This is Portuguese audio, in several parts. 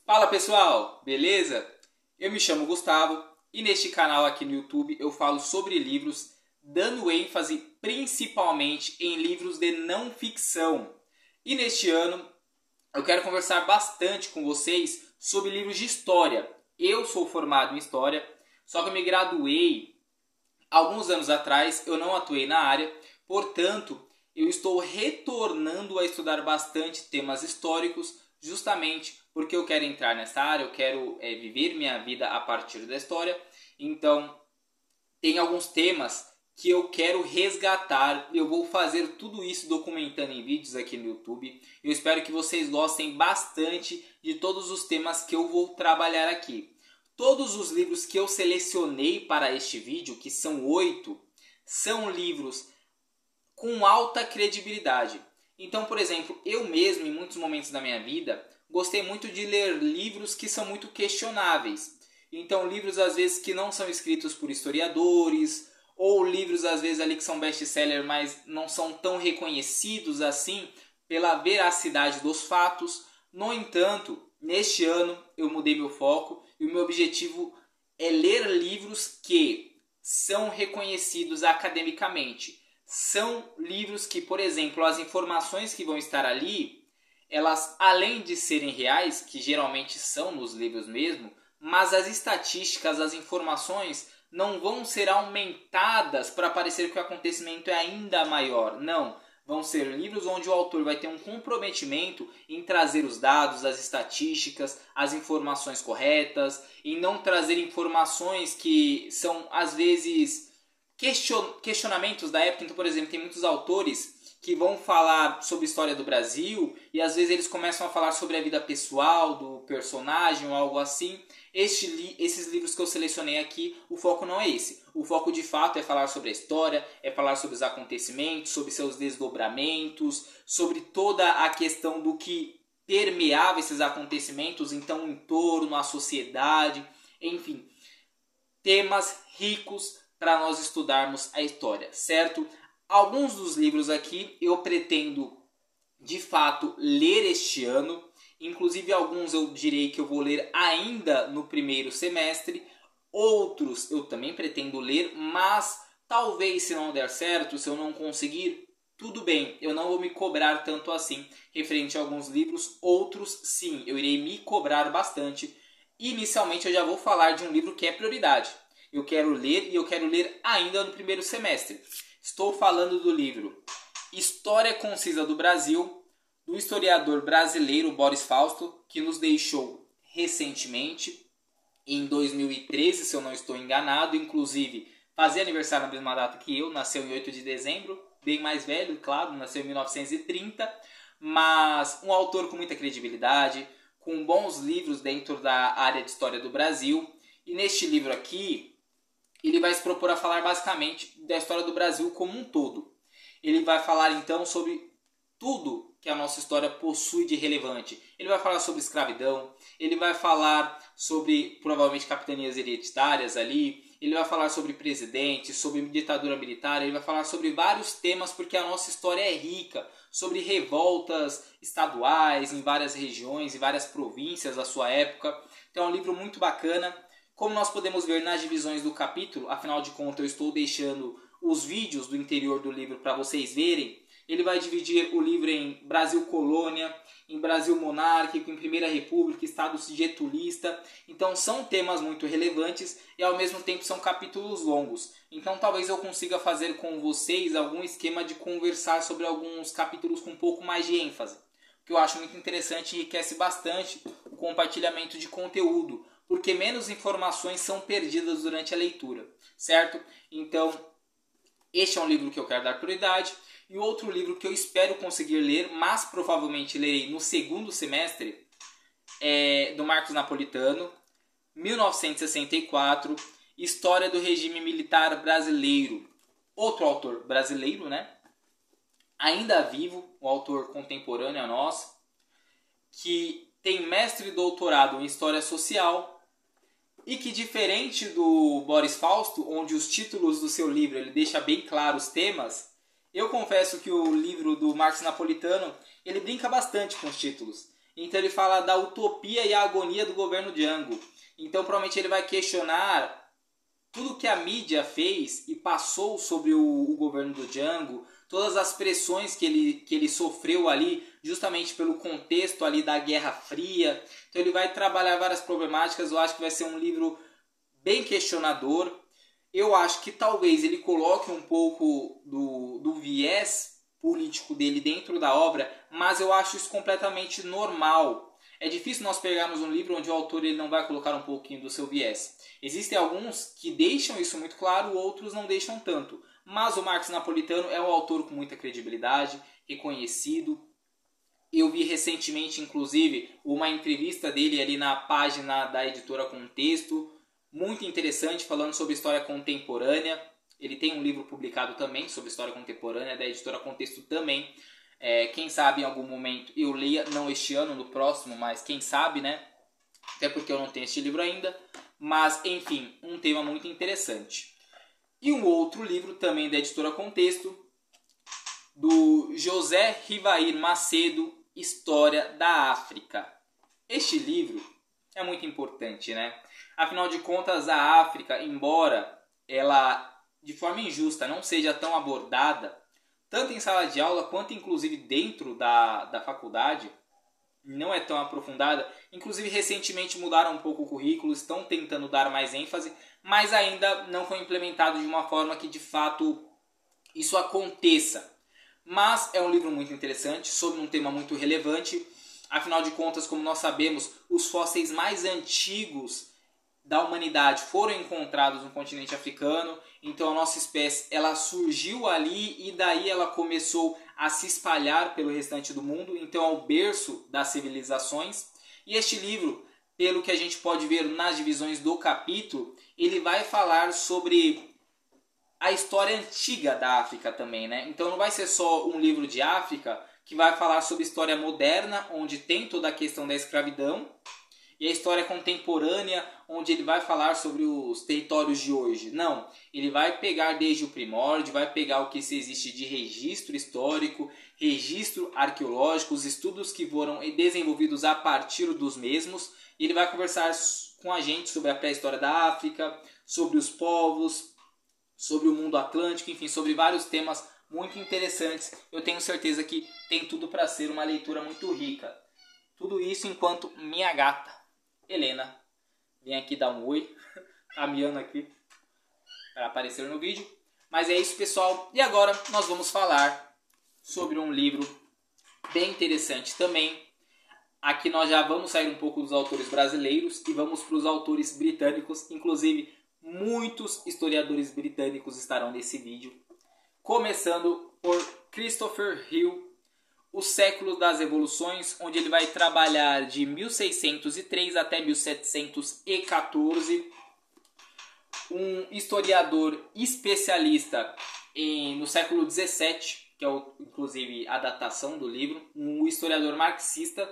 Fala pessoal, beleza? Eu me chamo Gustavo e neste canal aqui no YouTube eu falo sobre livros, dando ênfase principalmente em livros de não ficção. E neste ano eu quero conversar bastante com vocês sobre livros de história. Eu sou formado em história, só que eu me graduei alguns anos atrás, eu não atuei na área, portanto eu estou retornando a estudar bastante temas históricos, justamente porque eu quero entrar nessa área, eu quero viver minha vida a partir da história. Então, tem alguns temas que eu quero resgatar. Eu vou fazer tudo isso documentando em vídeos aqui no YouTube. Eu espero que vocês gostem bastante de todos os temas que eu vou trabalhar aqui. Todos os livros que eu selecionei para este vídeo, que são 8, são livros com alta credibilidade. Então, por exemplo, eu mesmo, em muitos momentos da minha vida, gostei muito de ler livros que são muito questionáveis. Então, livros às vezes que não são escritos por historiadores, ou livros às vezes ali que são best-seller, mas não são tão reconhecidos assim pela veracidade dos fatos. No entanto, neste ano eu mudei meu foco e o meu objetivo é ler livros que são reconhecidos academicamente. São livros que, por exemplo, as informações que vão estar ali, elas, além de serem reais, que geralmente são nos livros mesmo, mas as estatísticas, as informações não vão ser aumentadas para parecer que o acontecimento é ainda maior. Não, vão ser livros onde o autor vai ter um comprometimento em trazer os dados, as estatísticas, as informações corretas, em não trazer informações que são, às vezes, questionamentos da época. Então, por exemplo, tem muitos autores que vão falar sobre a história do Brasil e às vezes eles começam a falar sobre a vida pessoal do personagem ou algo assim. Esses livros que eu selecionei aqui, o foco não é esse. O foco de fato é falar sobre a história, é falar sobre os acontecimentos, sobre seus desdobramentos, sobre toda a questão do que permeava esses acontecimentos, então o entorno, a sociedade, enfim, temas ricos para nós estudarmos a história, certo? Alguns dos livros aqui eu pretendo de fato ler este ano, inclusive alguns eu direi que eu vou ler ainda no primeiro semestre, outros eu também pretendo ler, mas talvez se não der certo, se eu não conseguir, tudo bem, eu não vou me cobrar tanto assim referente a alguns livros, outros sim, eu irei me cobrar bastante. Inicialmente eu já vou falar de um livro que é prioridade. Eu quero ler e eu quero ler ainda no primeiro semestre. Estou falando do livro História Concisa do Brasil, do historiador brasileiro Boris Fausto, que nos deixou recentemente, em 2013, se eu não estou enganado. Inclusive, fazia aniversário na mesma data que eu, nasceu em 8 de dezembro, bem mais velho, claro, nasceu em 1930, mas um autor com muita credibilidade, com bons livros dentro da área de história do Brasil. E neste livro aqui, ele vai se propor a falar basicamente da história do Brasil como um todo. Ele vai falar então sobre tudo que a nossa história possui de relevante. Ele vai falar sobre escravidão, ele vai falar sobre provavelmente capitanias hereditárias ali, ele vai falar sobre presidentes, sobre ditadura militar, ele vai falar sobre vários temas porque a nossa história é rica, sobre revoltas estaduais em várias regiões, em várias províncias da sua época. Então é um livro muito bacana. Como nós podemos ver nas divisões do capítulo, afinal de contas eu estou deixando os vídeos do interior do livro para vocês verem. Ele vai dividir o livro em Brasil Colônia, em Brasil Monárquico, em Primeira República, Estado Getulista. Então são temas muito relevantes e ao mesmo tempo são capítulos longos. Então talvez eu consiga fazer com vocês algum esquema de conversar sobre alguns capítulos com um pouco mais de ênfase. O que eu acho muito interessante e enriquece bastante o compartilhamento de conteúdo, porque menos informações são perdidas durante a leitura, certo? Então, este é um livro que eu quero dar prioridade. E outro livro que eu espero conseguir ler, mas provavelmente lerei no segundo semestre, é do Marcos Napolitano, 1964, História do Regime Militar Brasileiro. Outro autor brasileiro, né? Ainda vivo, um autor contemporâneo a nós, que tem mestre e doutorado em História Social, e que, diferente do Boris Fausto, onde os títulos do seu livro ele deixa bem claros os temas, eu confesso que o livro do Marcos Napolitano ele brinca bastante com os títulos. Então ele fala da utopia e a agonia do governo Django. Então provavelmente ele vai questionar tudo que a mídia fez e passou sobre o governo do Django, todas as pressões que ele sofreu ali, justamente pelo contexto ali da Guerra Fria. Então ele vai trabalhar várias problemáticas. Eu acho que vai ser um livro bem questionador. Eu acho que talvez ele coloque um pouco do viés político dele dentro da obra, mas eu acho isso completamente normal. É difícil nós pegarmos um livro onde o autor ele não vai colocar um pouquinho do seu viés. Existem alguns que deixam isso muito claro, outros não deixam tanto. Mas o Marcos Napolitano é um autor com muita credibilidade, reconhecido. Eu vi recentemente, inclusive, uma entrevista dele ali na página da editora Contexto, muito interessante, falando sobre história contemporânea. Ele tem um livro publicado também sobre história contemporânea, da editora Contexto também. Quem sabe em algum momento eu leia, não este ano, no próximo, mas quem sabe, né? Até porque eu não tenho este livro ainda. Mas, enfim, um tema muito interessante. E um outro livro também da editora Contexto, do José Rivair Macedo, História da África. Este livro é muito importante, né? Afinal de contas, a África, embora ela, de forma injusta, não seja tão abordada, tanto em sala de aula quanto inclusive dentro da faculdade, não é tão aprofundada. Inclusive, recentemente mudaram um pouco o currículo, estão tentando dar mais ênfase, mas ainda não foi implementado de uma forma que, de fato, isso aconteça. Mas é um livro muito interessante, sobre um tema muito relevante. Afinal de contas, como nós sabemos, os fósseis mais antigos da humanidade foram encontrados no continente africano. Então a nossa espécie ela surgiu ali e daí ela começou a se espalhar pelo restante do mundo. Então é o berço das civilizações. E este livro, pelo que a gente pode ver nas divisões do capítulo, ele vai falar sobre a história antiga da África também, né? Então não vai ser só um livro de África que vai falar sobre história moderna, onde tem toda a questão da escravidão, e a história contemporânea, onde ele vai falar sobre os territórios de hoje. Não, ele vai pegar desde o primórdio, vai pegar o que se existe de registro histórico, registro arqueológico, os estudos que foram desenvolvidos a partir dos mesmos, e ele vai conversar com a gente sobre a pré-história da África, sobre os povos, sobre o mundo atlântico, enfim, sobre vários temas muito interessantes. Eu tenho certeza que tem tudo para ser uma leitura muito rica. Tudo isso enquanto minha gata, Helena, vem aqui dar um oi, tá miando aqui para aparecer no vídeo. Mas é isso, pessoal. E agora nós vamos falar sobre um livro bem interessante também. Aqui nós já vamos sair um pouco dos autores brasileiros e vamos para os autores britânicos. Inclusive, muitos historiadores britânicos estarão nesse vídeo. Começando por Christopher Hill, O Século das Revoluções, onde ele vai trabalhar de 1603 até 1714. Um historiador especialista no século 17, que é inclusive a datação do livro. Um historiador marxista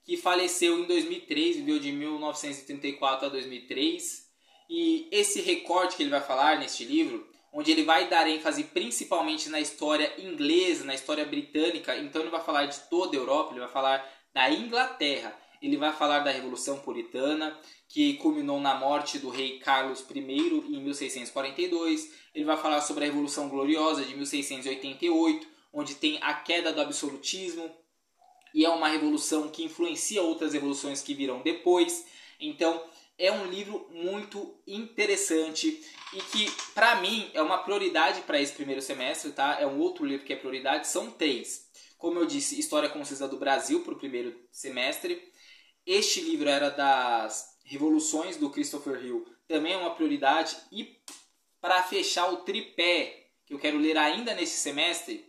que faleceu em 2003, viveu de 1934 a 2003. E esse recorte que ele vai falar neste livro, onde ele vai dar ênfase principalmente na história inglesa, na história britânica. Então ele vai falar de toda a Europa, ele vai falar da Inglaterra, ele vai falar da Revolução Puritana, que culminou na morte do rei Carlos I em 1642. Ele vai falar sobre a Revolução Gloriosa de 1688, onde tem a queda do absolutismo, e é uma revolução que influencia outras revoluções que virão depois. Então é um livro muito interessante e que, para mim, é uma prioridade para esse primeiro semestre, tá? É um outro livro que é prioridade, são 3. Como eu disse, História Concisa do Brasil para o primeiro semestre. Este livro era das Revoluções, do Christopher Hill, também é uma prioridade. E para fechar o tripé, que eu quero ler ainda nesse semestre,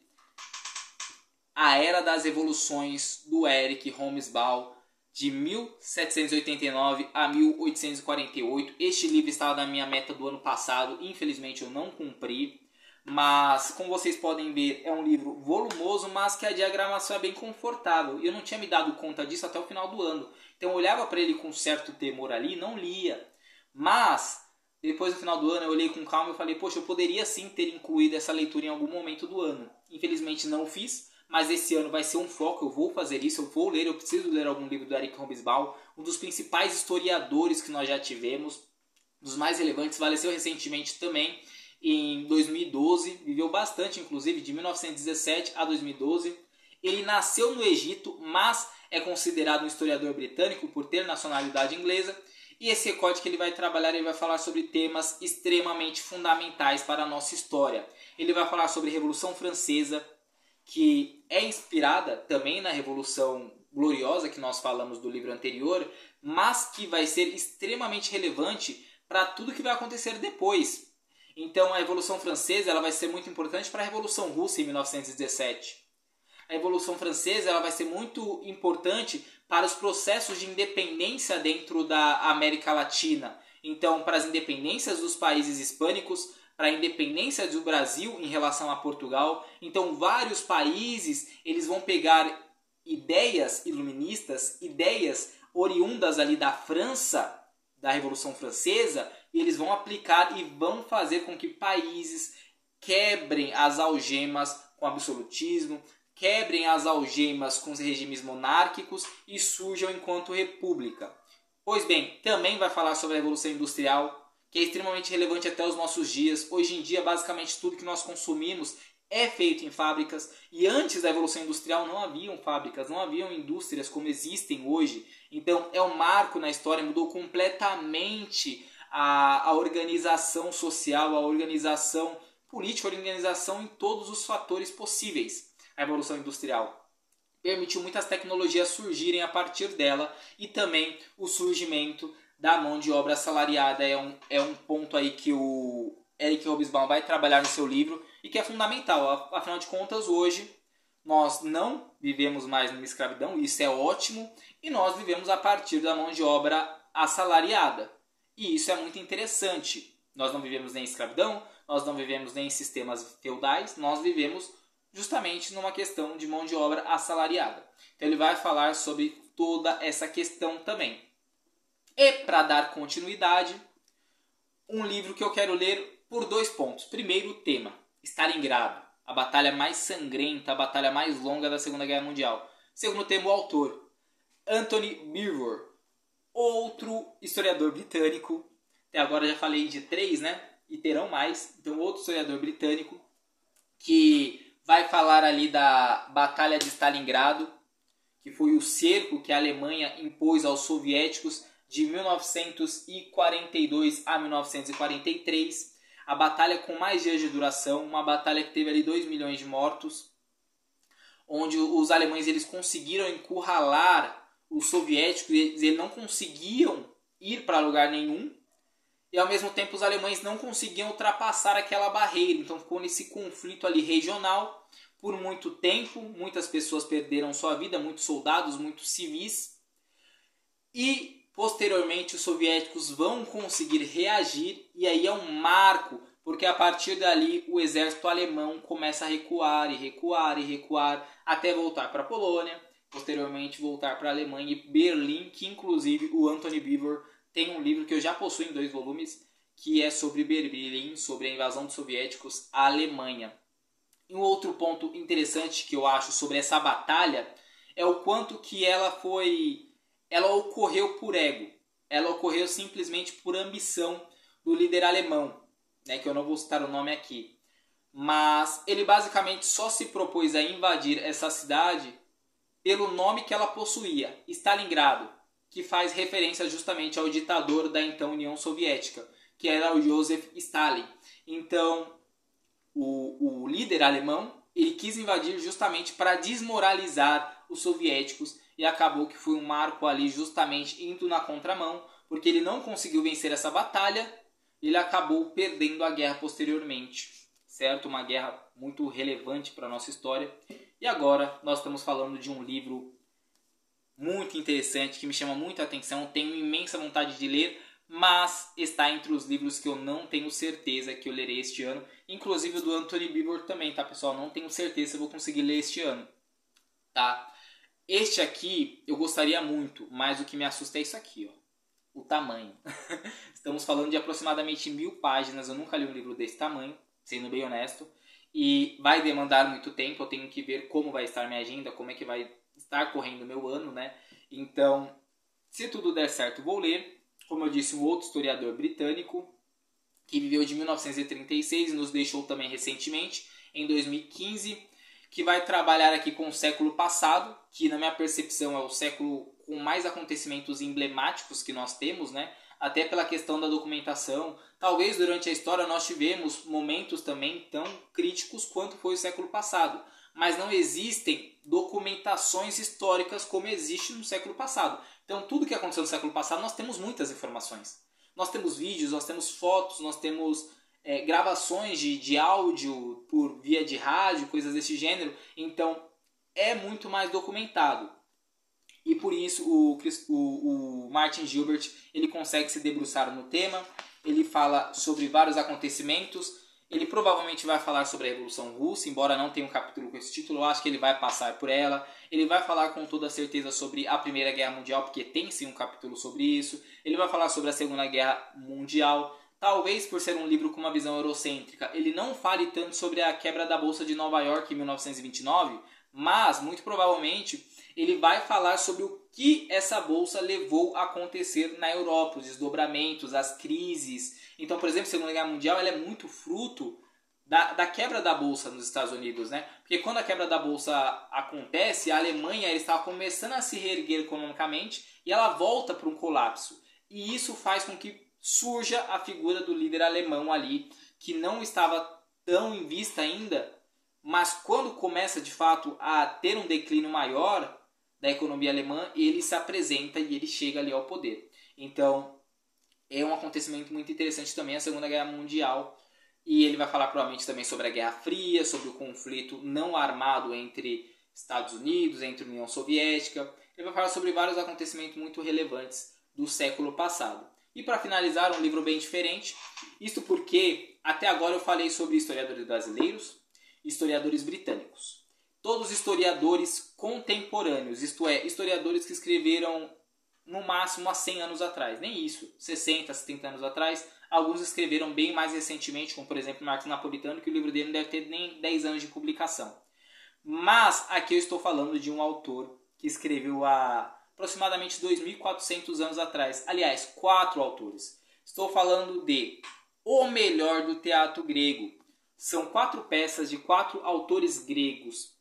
A Era das Revoluções, do Eric Hobsbawm, de 1789 a 1848. Este livro estava na minha meta do ano passado, infelizmente eu não cumpri, mas como vocês podem ver é um livro volumoso, mas que a diagramação é bem confortável. Eu não tinha me dado conta disso até o final do ano, então eu olhava para ele com certo temor ali e não lia. Mas depois no final do ano eu olhei com calma e falei, poxa, eu poderia sim ter incluído essa leitura em algum momento do ano. Infelizmente não fiz, mas esse ano vai ser um foco, eu vou fazer isso, eu preciso ler algum livro do Eric Hobsbawm, um dos principais historiadores que nós já tivemos, dos mais relevantes, faleceu recentemente também, em 2012, viveu bastante, inclusive, de 1917 a 2012. Ele nasceu no Egito, mas é considerado um historiador britânico por ter nacionalidade inglesa. E esse recorte que ele vai trabalhar, ele vai falar sobre temas extremamente fundamentais para a nossa história. Ele vai falar sobre a Revolução Francesa, que é inspirada também na Revolução Gloriosa, que nós falamos do livro anterior, mas que vai ser extremamente relevante para tudo que vai acontecer depois. Então a Revolução Francesa ela vai ser muito importante para a Revolução Russa em 1917. A Revolução Francesa ela vai ser muito importante para os processos de independência dentro da América Latina. Então, para as independências dos países hispânicos, para a independência do Brasil em relação a Portugal. Então, vários países eles vão pegar ideias iluministas, ideias oriundas ali da França, da Revolução Francesa, e eles vão aplicar e vão fazer com que países quebrem as algemas com o absolutismo, quebrem as algemas com os regimes monárquicos e surjam enquanto república. Pois bem, também vai falar sobre a Revolução Industrial, que é extremamente relevante até os nossos dias. Hoje em dia, basicamente tudo que nós consumimos é feito em fábricas, e antes da Revolução Industrial não haviam fábricas, não haviam indústrias como existem hoje. Então é um marco na história, mudou completamente a organização social, a organização política, a organização em todos os fatores possíveis. A Revolução Industrial permitiu muitas tecnologias surgirem a partir dela, e também o surgimento da mão de obra assalariada é um ponto aí que o Eric Hobsbawm vai trabalhar no seu livro e que é fundamental. Afinal de contas, hoje nós não vivemos mais numa escravidão, isso é ótimo, e nós vivemos a partir da mão de obra assalariada. E isso é muito interessante. Nós não vivemos nem em escravidão, nós não vivemos nem em sistemas feudais, nós vivemos justamente numa questão de mão de obra assalariada. Então ele vai falar sobre toda essa questão também. E para dar continuidade, um livro que eu quero ler por 2 pontos. Primeiro, o tema, Stalingrado, a batalha mais sangrenta, a batalha mais longa da Segunda Guerra Mundial. Segundo tema, o autor, Anthony Beevor, outro historiador britânico. Até agora já falei de 3, né? E terão mais. Então, outro historiador britânico que vai falar ali da Batalha de Stalingrado, que foi o cerco que a Alemanha impôs aos soviéticos de 1942 a 1943. A batalha com mais dias de duração, uma batalha que teve ali 2 milhões de mortos, onde os alemães eles conseguiram encurralar os soviéticos, eles não conseguiam ir para lugar nenhum, e ao mesmo tempo os alemães não conseguiam ultrapassar aquela barreira. Então ficou nesse conflito ali regional por muito tempo, muitas pessoas perderam sua vida, muitos soldados, muitos civis, e posteriormente os soviéticos vão conseguir reagir, e aí é um marco, porque a partir dali o exército alemão começa a recuar e recuar e recuar até voltar para a Polônia, posteriormente voltar para a Alemanha e Berlim, que inclusive o Anthony Beevor tem um livro que eu já possuo em 2 volumes, que é sobre Berlim, sobre a invasão dos soviéticos à Alemanha. E um outro ponto interessante que eu acho sobre essa batalha é o quanto que ela ocorreu por ego. Ela ocorreu simplesmente por ambição do líder alemão, né, que eu não vou citar o nome aqui. Mas ele basicamente só se propôs a invadir essa cidade pelo nome que ela possuía, Stalingrado, que faz referência justamente ao ditador da então União Soviética, que era o Joseph Stalin. Então, o líder alemão ele quis invadir justamente para desmoralizar os soviéticos, e acabou que foi um marco ali justamente indo na contramão, porque ele não conseguiu vencer essa batalha, ele acabou perdendo a guerra posteriormente, certo? Uma guerra muito relevante para a nossa história. E agora nós estamos falando de um livro muito interessante, que me chama muita atenção, tenho imensa vontade de ler, mas está entre os livros que eu não tenho certeza que eu lerei este ano, inclusive o do Anthony Beevor também, tá pessoal? Não tenho certeza se eu vou conseguir ler este ano, tá? Este aqui eu gostaria muito, mas o que me assusta é isso aqui, ó, o tamanho. Estamos falando de aproximadamente 1000 páginas, eu nunca li um livro desse tamanho, sendo bem honesto, e vai demandar muito tempo. Eu tenho que ver como vai estar minha agenda, como é que vai estar correndo o meu ano, né? Então, se tudo der certo, vou ler. Como eu disse, um outro historiador britânico que viveu de 1936 e nos deixou também recentemente, em 2015, que vai trabalhar aqui com o século passado, que na minha percepção é o século com mais acontecimentos emblemáticos que nós temos, né? Até pela questão da documentação. Talvez durante a história nós tivemos momentos também tão críticos quanto foi o século passado, mas não existem documentações históricas como existe no século passado. Então tudo que aconteceu no século passado nós temos muitas informações. Nós temos vídeos, nós temos fotos, nós temos gravações de áudio por via de rádio, coisas desse gênero. Então é muito mais documentado. E por isso o Martin Gilbert ele consegue se debruçar no tema. Ele fala sobre vários acontecimentos. Ele provavelmente vai falar sobre a Revolução Russa, embora não tenha um capítulo com esse título, eu acho que ele vai passar por ela. Ele vai falar com toda certeza sobre a Primeira Guerra Mundial, porque tem sim um capítulo sobre isso. Ele vai falar sobre a Segunda Guerra Mundial. Talvez por ser um livro com uma visão eurocêntrica, ele não fale tanto sobre a quebra da Bolsa de Nova York em 1929, mas muito provavelmente ele vai falar sobre o que essa bolsa levou a acontecer na Europa, os desdobramentos, as crises. Então, por exemplo, a Segunda Guerra Mundial ela é muito fruto da quebra da bolsa nos Estados Unidos, né? Porque quando a quebra da bolsa acontece, a Alemanha estava começando a se reerguer economicamente e ela volta para um colapso. E isso faz com que surja a figura do líder alemão ali, que não estava tão em vista ainda, mas quando começa de fato a ter um declínio maior da economia alemã, ele se apresenta e ele chega ali ao poder. Então, é um acontecimento muito interessante também a Segunda Guerra Mundial. E ele vai falar provavelmente também sobre a Guerra Fria, sobre o conflito não armado entre Estados Unidos, entre a União Soviética. Ele vai falar sobre vários acontecimentos muito relevantes do século passado. E para finalizar, um livro bem diferente. Isto porque até agora eu falei sobre historiadores brasileiros e historiadores britânicos. Todos historiadores contemporâneos, isto é, historiadores que escreveram no máximo há 100 anos atrás. Nem isso, 60, 70 anos atrás. Alguns escreveram bem mais recentemente, como por exemplo Marcos Napolitano, que o livro dele não deve ter nem 10 anos de publicação. Mas aqui eu estou falando de um autor que escreveu há aproximadamente 2.400 anos atrás. Aliás, 4 autores. Estou falando de O Melhor do Teatro Grego. São 4 peças de 4 autores gregos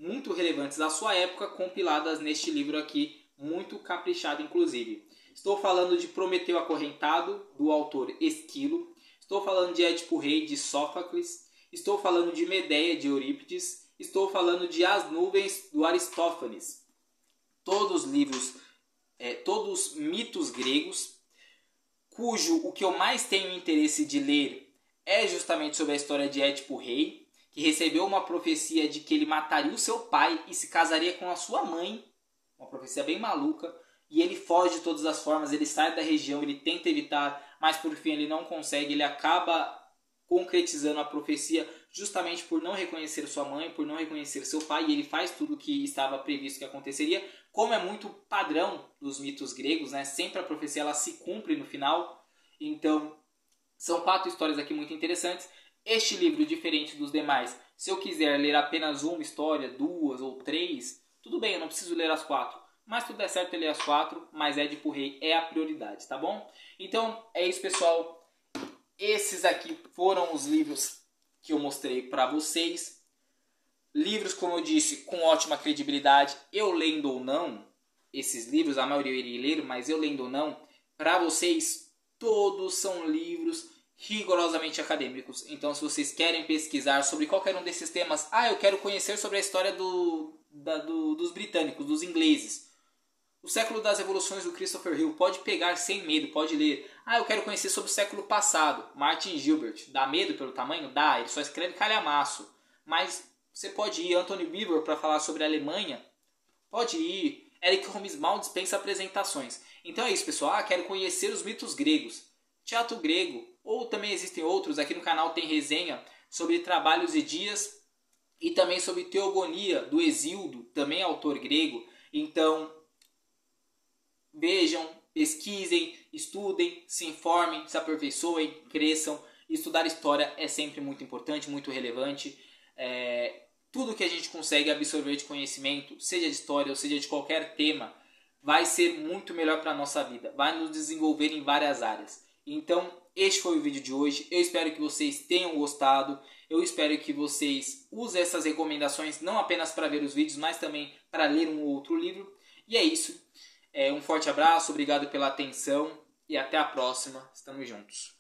muito relevantes à sua época, compiladas neste livro aqui, muito caprichado inclusive. Estou falando de Prometeu Acorrentado, do autor Esquilo. Estou falando de Édipo Rei, de Sófocles. Estou falando de Medeia, de Eurípides. Estou falando de As Nuvens, do Aristófanes. Todos livros, todos mitos gregos, cujo o que eu mais tenho interesse de ler é justamente sobre a história de Édipo Rei, que recebeu uma profecia de que ele mataria o seu pai e se casaria com a sua mãe. Uma profecia bem maluca. E ele foge de todas as formas, ele sai da região, ele tenta evitar, mas por fim ele não consegue. Ele acaba concretizando a profecia justamente por não reconhecer sua mãe, por não reconhecer seu pai. E ele faz tudo o que estava previsto que aconteceria. Como é muito padrão dos mitos gregos, né? Sempre a profecia ela se cumpre no final. Então, são 4 histórias aqui muito interessantes. Este livro, diferente dos demais, se eu quiser ler apenas uma história, 2 ou 3, tudo bem, eu não preciso ler as 4. Mas tudo der certo eu ler as 4, mas Édipo Rei é a prioridade, tá bom? Então é isso, pessoal. Esses aqui foram os livros que eu mostrei para vocês. Livros, como eu disse, com ótima credibilidade. Eu lendo ou não, esses livros, a maioria eu irei ler, mas eu lendo ou não, para vocês, todos são livros rigorosamente acadêmicos. Então, se vocês querem pesquisar sobre qualquer um desses temas, eu quero conhecer sobre a história dos britânicos, dos ingleses. O século das revoluções do Christopher Hill, pode pegar sem medo, pode ler. Eu quero conhecer sobre o século passado, Martin Gilbert. Dá medo pelo tamanho? Dá, ele só escreve calhamaço. Mas você pode ir, Anthony Beevor, para falar sobre a Alemanha. Pode ir, Eric Holmes Mal dispensa apresentações. Então é isso, pessoal. Quero conhecer os mitos gregos. Teatro grego, ou também existem outros, aqui no canal tem resenha sobre trabalhos e dias e também sobre Teogonia do Hesíodo, também autor grego. Então vejam, pesquisem, estudem, se informem, se aperfeiçoem, cresçam. Estudar história é sempre muito importante, muito relevante. tudo que a gente consegue absorver de conhecimento, seja de história ou seja de qualquer tema, vai ser muito melhor para a nossa vida, vai nos desenvolver em várias áreas. Então, este foi o vídeo de hoje. Eu espero que vocês tenham gostado. Eu espero que vocês usem essas recomendações não apenas para ver os vídeos, mas também para ler um ou outro livro. E é isso. Um forte abraço, obrigado pela atenção e até a próxima. Estamos juntos.